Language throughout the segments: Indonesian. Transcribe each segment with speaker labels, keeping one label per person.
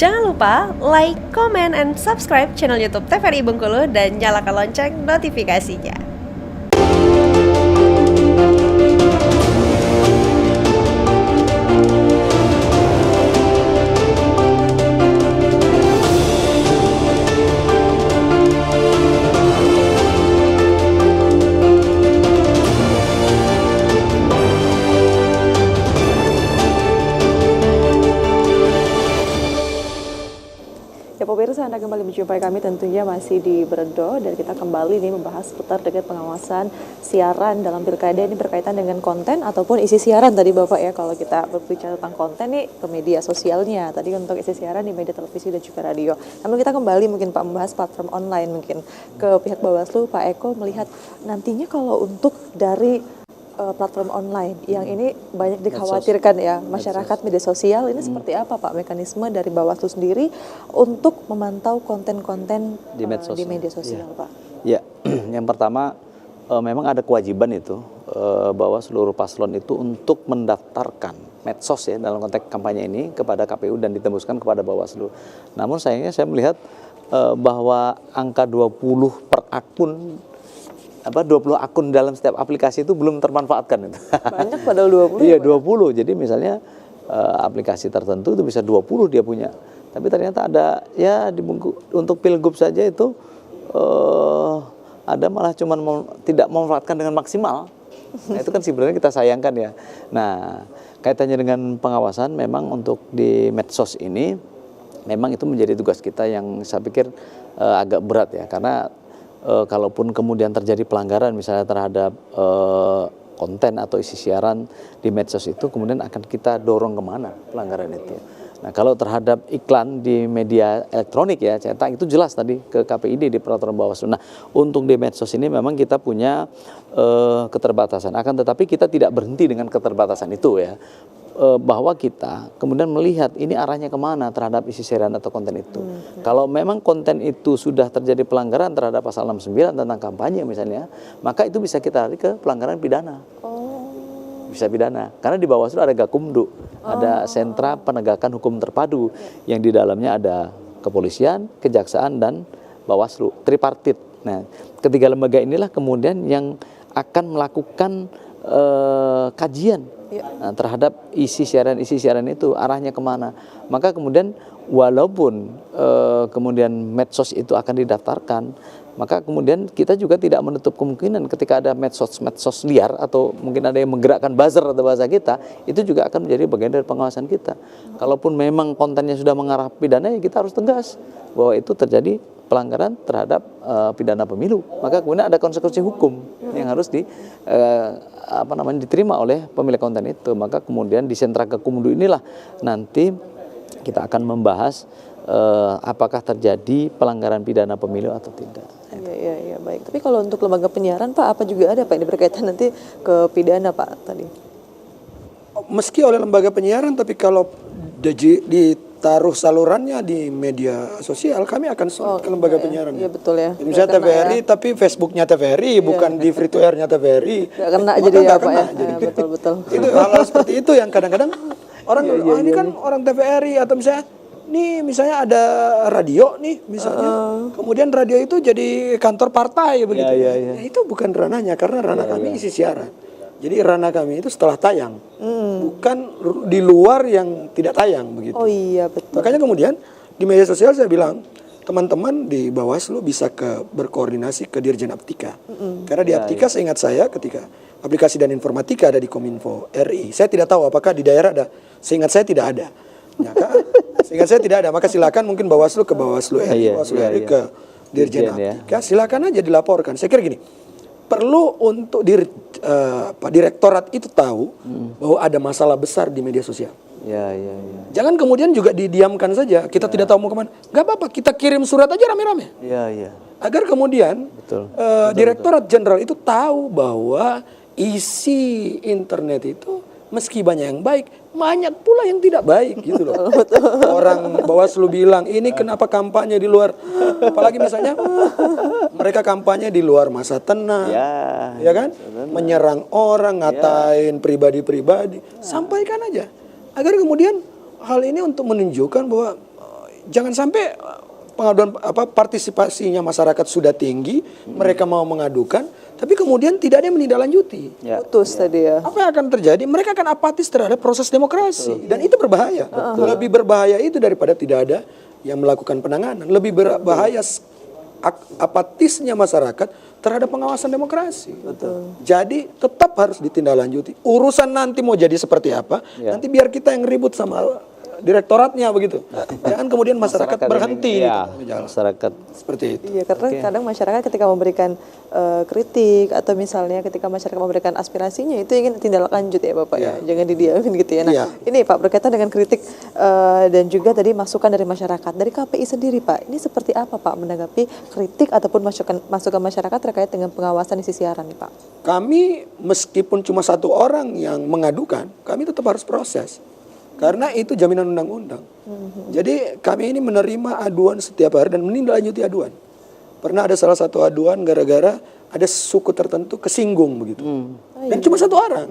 Speaker 1: Jangan lupa like, comment, and subscribe channel YouTube TVRI Bengkulu dan nyalakan lonceng notifikasinya.
Speaker 2: Ya pemirsa, Anda kembali menjumpai kami tentunya masih di Beredo dan kita kembali nih membahas seputar dengan pengawasan siaran dalam pilkada ini berkaitan dengan konten ataupun isi siaran tadi Bapak ya. Kalau kita berbicara tentang konten nih ke media sosialnya, tadi untuk isi siaran di media televisi dan juga radio. Namun kita kembali mungkin Pak membahas platform online mungkin ke pihak Bawaslu. Pak Eko melihat nantinya kalau untuk dari platform online yang ini banyak dikhawatirkan ya masyarakat media sosial ini seperti apa Pak mekanisme dari Bawaslu sendiri untuk memantau konten-konten di media sosial
Speaker 3: ya.
Speaker 2: Pak?
Speaker 3: Ya, yang pertama memang ada kewajiban itu bahwa seluruh paslon itu untuk mendaftarkan medsos ya dalam konteks kampanye ini kepada KPU dan ditembuskan kepada Bawaslu. Namun sayangnya saya melihat bahwa angka 20 per akun 20 akun dalam setiap aplikasi itu belum termanfaatkan itu.
Speaker 2: Banyak padahal 20.
Speaker 3: Iya, 20. Jadi misalnya aplikasi tertentu itu bisa 20 dia punya. Tapi ternyata ada ya untuk Pilgub saja itu ada malah cuman tidak memanfaatkan dengan maksimal. Nah, itu kan sebenarnya kita sayangkan ya. Nah, kaitannya dengan pengawasan memang untuk di medsos ini memang itu menjadi tugas kita yang saya pikir agak berat ya, karena kalaupun kemudian terjadi pelanggaran misalnya terhadap konten atau isi siaran di medsos itu, kemudian akan kita dorong kemana pelanggaran itu. Nah, kalau terhadap iklan di media elektronik ya cetak itu jelas tadi ke KPID di peraturan Bawaslu. Nah, untuk di medsos ini memang kita punya keterbatasan. Akan tetapi kita tidak berhenti dengan keterbatasan itu ya. Bahwa kita kemudian melihat ini arahnya kemana terhadap isi siaran atau konten itu. Kalau memang konten itu sudah terjadi pelanggaran terhadap pasal 69 tentang kampanye misalnya, maka itu bisa kita lari ke pelanggaran pidana. Bisa pidana. Karena di Bawaslu ada Gakumdu, ada Sentra Penegakan Hukum Terpadu yang di dalamnya ada kepolisian, kejaksaan, dan Bawaslu, tripartit. Nah, ketiga lembaga inilah kemudian yang akan melakukan kajian terhadap isi siaran itu arahnya kemana. Maka kemudian walaupun kemudian medsos itu akan didaftarkan, maka kemudian kita juga tidak menutup kemungkinan ketika ada medsos liar atau mungkin ada yang menggerakkan buzzer atau bahasa kita, itu juga akan menjadi bagian dari pengawasan kita. Kalaupun memang kontennya sudah mengarah pidana, ya kita harus tegas bahwa itu terjadi pelanggaran terhadap pidana pemilu, maka kemudian ada konsekuensi hukum yang harus diterima oleh pemilik konten itu. Maka kemudian di Sentra Gakumdu inilah nanti kita akan membahas apakah terjadi pelanggaran pidana pemilu atau tidak.
Speaker 2: Iya, baik. Tapi kalau untuk lembaga penyiaran Pak, apa juga ada Pak ini berkaitan nanti ke pidana Pak tadi?
Speaker 4: Meski oleh lembaga penyiaran, tapi kalau ditaruh salurannya di media sosial, kami akan ke lembaga penyiaran.
Speaker 2: Iya betul ya.
Speaker 4: Jadi misalnya TVRI, ya. Tapi Facebooknya TVRI, bukan di free to airnya TVRI.
Speaker 2: Gak kena jadi ya Pak ya. Betul.
Speaker 4: Itu hal-hal seperti itu yang kadang-kadang orang ini kan orang TVRI atau misalnya ada radio nih misalnya, kemudian radio itu jadi kantor partai begitu. Ya, itu bukan ranahnya, karena ranah kami isi siaran. Jadi ranah kami itu setelah tayang, bukan di luar yang tidak tayang begitu.
Speaker 2: Oh iya betul.
Speaker 4: Makanya kemudian di media sosial saya bilang teman-teman di Bawaslu bisa berkoordinasi ke Dirjen Aptika, karena di Aptika seingat saya ketika aplikasi dan informatika ada di Kominfo RI. Saya tidak tahu apakah di daerah ada. Seingat saya tidak ada. Seingat saya tidak ada. Maka silakan mungkin Bawaslu ke Bawaslu RI, Bawaslu RI ke Dirjen Aptika. Silakan aja dilaporkan. Saya kira gini. Perlu untuk direktorat itu tahu bahwa ada masalah besar di media sosial. Jangan kemudian juga didiamkan saja. Kita tidak tahu mau kemana. Gak apa-apa, kita kirim surat aja rame-rame. Agar kemudian direktorat jenderal itu tahu bahwa isi internet itu meski banyak yang baik, banyak pula yang tidak baik gitu loh. Orang Bawaslu bilang ini kenapa kampanye di luar, apalagi misalnya mereka kampanye di luar masa tenang, ya kan, menyerang orang, ngatain pribadi-pribadi, sampaikan aja, agar kemudian hal ini untuk menunjukkan bahwa jangan sampai pengaduan partisipasinya masyarakat sudah tinggi, mereka mau mengadukan, tapi kemudian tidak ada yang menindaklanjuti.
Speaker 2: Putus tadi ya.
Speaker 4: Apa yang akan terjadi? Mereka akan apatis terhadap proses demokrasi, dan itu berbahaya. Lebih berbahaya itu daripada tidak ada yang melakukan penanganan. Lebih berbahaya apatisnya masyarakat terhadap pengawasan demokrasi. Jadi tetap harus ditindaklanjuti. Urusan nanti mau jadi seperti apa, nanti biar kita yang ribut sama direktoratnya begitu. Jangan kemudian masyarakat berhenti
Speaker 3: ini, masyarakat
Speaker 4: seperti itu.
Speaker 2: Iya, karena kadang masyarakat ketika memberikan kritik atau misalnya ketika masyarakat memberikan aspirasinya itu ingin tindak lanjut ya Bapak ya, jangan didiamin gitu ya. Nah, ini Pak berkaitan dengan kritik dan juga tadi masukan dari masyarakat. Dari KPI sendiri Pak, ini seperti apa Pak menanggapi kritik ataupun masukan masyarakat terkait dengan pengawasan isi siaran nih Pak?
Speaker 4: Kami meskipun cuma satu orang yang mengadukan, kami tetap harus proses. Karena itu jaminan undang-undang. Jadi kami ini menerima aduan setiap hari dan menindaklanjuti aduan. Pernah ada salah satu aduan gara-gara ada suku tertentu kesinggung begitu. Dan cuma satu orang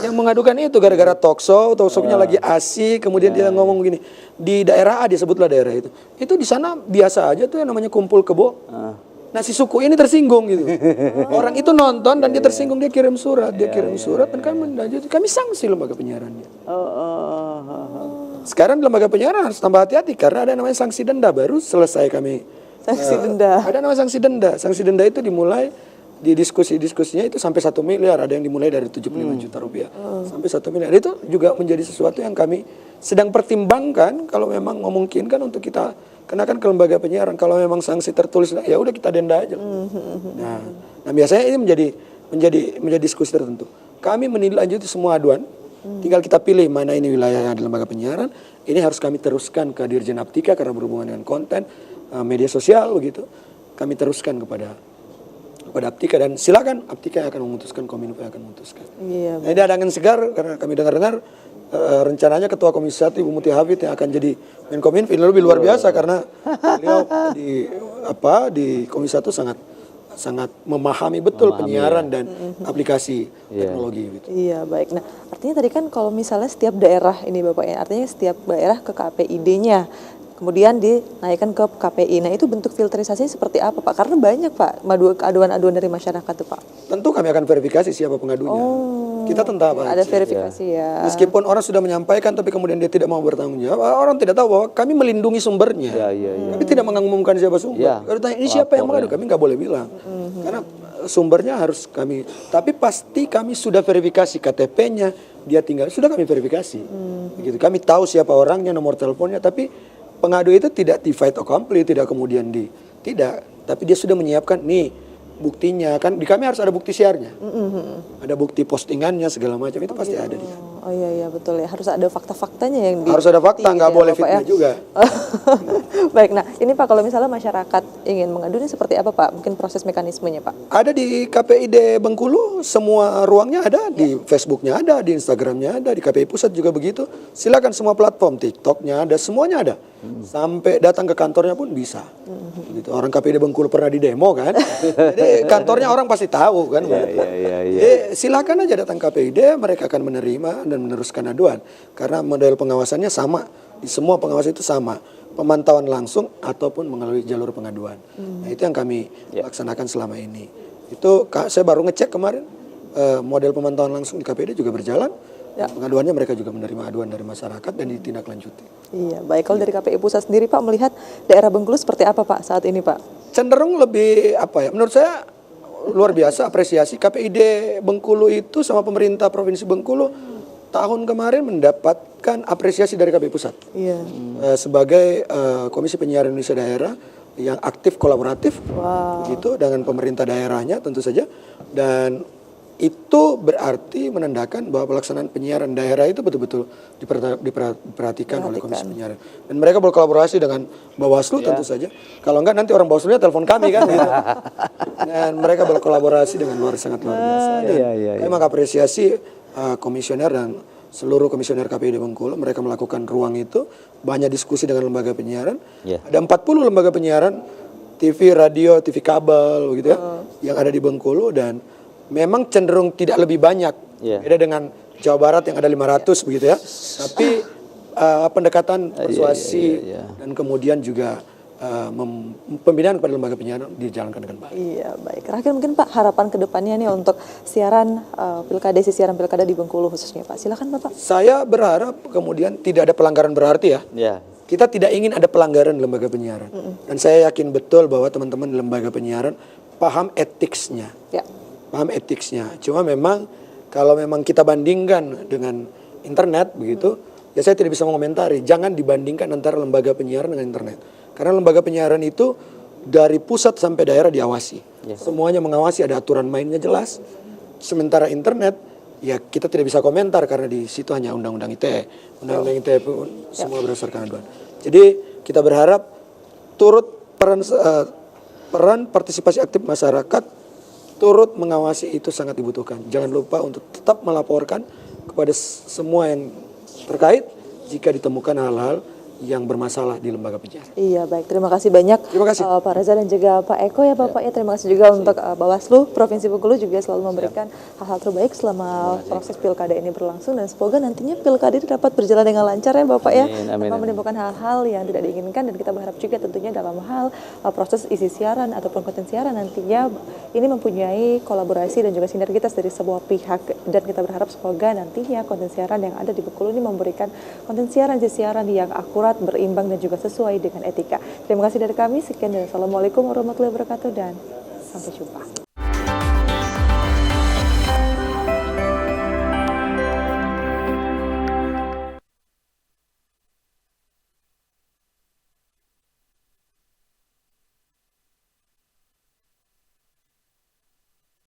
Speaker 4: yang mengadukan itu gara-gara talkshow-nya lagi asik, kemudian dia ngomong begini, di daerah A, dia sebutlah daerah itu. Itu di sana biasa aja tuh yang namanya kumpul kebo. Nah si suku ini tersinggung gitu. Orang itu nonton dan dia tersinggung, dia kirim surat, dan kami sanksi lembaga penyiarannya. Sekarang lembaga penyiaran harus tambah hati-hati karena ada namanya sanksi denda, baru selesai kami.
Speaker 2: Sanksi denda.
Speaker 4: Ada namanya sanksi denda. Sanksi denda itu dimulai di diskusinya itu sampai 1 miliar, ada yang dimulai dari 75 juta rupiah sampai 1 miliar. Itu juga menjadi sesuatu yang kami sedang pertimbangkan kalau memang memungkinkan untuk kita kenakan ke lembaga penyiaran. Kalau memang sanksi tertulis, ya udah kita denda aja. Nah biasanya ini menjadi diskusi tertentu. Kami menindaklanjuti semua aduan. Tinggal kita pilih mana ini wilayah yang ada lembaga penyiaran. Ini harus kami teruskan ke Dirjen Aptika karena berhubungan dengan konten media sosial begitu. Kami teruskan kepada Aptika, dan silakan Aptika yang akan memutuskan, Kominfo yang akan memutuskan. Nah, ini ada angin segar karena kami dengar-dengar rencananya Ketua Komisi 1 Ibu Mutia Hafid yang akan jadi Menkominfo. Ini lebih luar biasa karena beliau di Komisi 1 sangat memahami betul penyiaran dan aplikasi teknologi gitu.
Speaker 2: Iya, baik. Nah, artinya tadi kan kalau misalnya setiap daerah ini Bapak ya, artinya setiap daerah ke KPID-nya kemudian dinaikkan ke KPI. Nah, itu bentuk filterisasi seperti apa Pak? Karena banyak Pak aduan-aduan dari masyarakat tuh Pak.
Speaker 4: Tentu kami akan verifikasi siapa pengadunya. Kita tentang apa?
Speaker 2: Ada verifikasi ya.
Speaker 4: Meskipun orang sudah menyampaikan tapi kemudian dia tidak mau bertanggung jawab, orang tidak tahu bahwa kami melindungi sumbernya. Kami tidak mengumumkan siapa sumber. Kalau ditanya ini siapa yang mengadu, kami nggak boleh bilang. Karena sumbernya harus kami, tapi pasti kami sudah verifikasi KTP-nya, dia tinggal, sudah kami verifikasi. Begitu. Kami tahu siapa orangnya, nomor teleponnya, tapi pengadu itu tidak di fait accompli, tidak kemudian tidak, tapi dia sudah menyiapkan nih buktinya, kan di kami harus ada bukti siarnya, ada bukti postingannya segala macam, itu pasti ada di kami.
Speaker 2: Oh iya betul ya, harus ada fakta-faktanya yang
Speaker 4: harus ada fakta, nggak boleh fitnah juga.
Speaker 2: Baik, nah ini Pak, kalau misalnya masyarakat ingin mengadu ini seperti apa Pak? Mungkin proses mekanismenya Pak?
Speaker 4: Ada di KPID Bengkulu, semua ruangnya ada, di Facebooknya ada, di Instagramnya ada, di KPI Pusat juga begitu. Silakan semua platform, TikToknya ada, semuanya ada. Sampai datang ke kantornya pun bisa. Gitu. Orang KPID Bengkulu pernah di demo kan, jadi kantornya orang pasti tahu kan. Jadi silakan aja datang KPID, mereka akan menerima dan meneruskan aduan. Karena model pengawasannya sama, di semua pengawas itu sama. Pemantauan langsung ataupun melalui jalur pengaduan. Nah, itu yang kami laksanakan selama ini. Itu saya baru ngecek kemarin, model pemantauan langsung di KPID juga berjalan. Pengaduannya mereka juga menerima aduan dari masyarakat dan ditindaklanjuti.
Speaker 2: Iya, baik. Kalau dari KPI Pusat sendiri Pak melihat daerah Bengkulu seperti apa Pak saat ini Pak?
Speaker 4: Cenderung lebih menurut saya luar biasa apresiasi KPID Bengkulu itu sama pemerintah Provinsi Bengkulu tahun kemarin mendapatkan apresiasi dari KPI Pusat. Sebagai Komisi Penyiaran Indonesia Daerah yang aktif kolaboratif gitu dengan pemerintah daerahnya tentu saja, dan itu berarti menandakan bahwa pelaksanaan penyiaran daerah itu betul-betul diperhatikan oleh Komisi Penyiaran. Dan mereka berkolaborasi dengan Bawaslu tentu saja. Kalau enggak nanti orang Bawaslunya telepon kami kan gitu. Dan mereka berkolaborasi dengan sangat luar biasa. Dan kami mengapresiasi komisioner dan seluruh komisioner KPID Bengkulu. Mereka melakukan ruang itu, banyak diskusi dengan lembaga penyiaran. Ada 40 lembaga penyiaran, TV, radio, TV kabel gitu ya, yang ada di Bengkulu, dan memang cenderung tidak lebih banyak, beda dengan Jawa Barat yang ada 500 begitu ya. Tapi pendekatan persuasi
Speaker 3: iya.
Speaker 4: dan kemudian juga pembinaan kepada lembaga penyiaran dijalankan dengan baik.
Speaker 2: Iya, baik. Terakhir mungkin Pak, harapan ke depannya nih untuk siaran pilkada, siaran pilkada di Bengkulu khususnya Pak. Silakan Bapak.
Speaker 4: Saya berharap kemudian tidak ada pelanggaran berarti ya.
Speaker 3: Ya.
Speaker 4: Kita tidak ingin ada pelanggaran lembaga penyiaran. Dan saya yakin betul bahwa teman-teman di lembaga penyiaran paham etiknya.
Speaker 2: Ya.
Speaker 4: Paham etiknya. Cuma memang kalau memang kita bandingkan dengan internet begitu, ya saya tidak bisa mengomentari. Jangan dibandingkan antara lembaga penyiaran dengan internet. Karena lembaga penyiaran itu dari pusat sampai daerah diawasi. Semuanya mengawasi, ada aturan mainnya jelas. Sementara internet, ya kita tidak bisa komentar karena di situ hanya undang-undang ITE. Undang-undang ITE pun semua berdasarkan aduan. Jadi kita berharap turut peran partisipasi aktif masyarakat turut mengawasi itu sangat dibutuhkan. Jangan lupa untuk tetap melaporkan kepada semua yang terkait jika ditemukan hal-hal yang bermasalah di lembaga penyiaran.
Speaker 2: Iya, baik. Terima kasih banyak
Speaker 4: Terima kasih.
Speaker 2: Pak Reza dan juga Pak Eko ya Bapak ya. Terima kasih juga untuk Bawaslu Provinsi Bengkulu juga selalu memberikan hal-hal terbaik selama proses pilkada ini berlangsung, dan semoga nantinya pilkada itu dapat berjalan dengan lancar ya Bapak ya.
Speaker 3: Amin,
Speaker 2: Tanpa menimbulkan hal-hal yang tidak diinginkan, dan kita berharap juga tentunya dalam hal proses isi siaran ataupun konten siaran nantinya ini mempunyai kolaborasi dan juga sinergitas dari sebuah pihak, dan kita berharap semoga nantinya konten siaran yang ada di Bengkulu ini memberikan konten siaran yang akurat, berimbang dan juga sesuai dengan etika. Terima kasih dari kami. Sekian dan assalamualaikum warahmatullahi wabarakatuh dan sampai jumpa.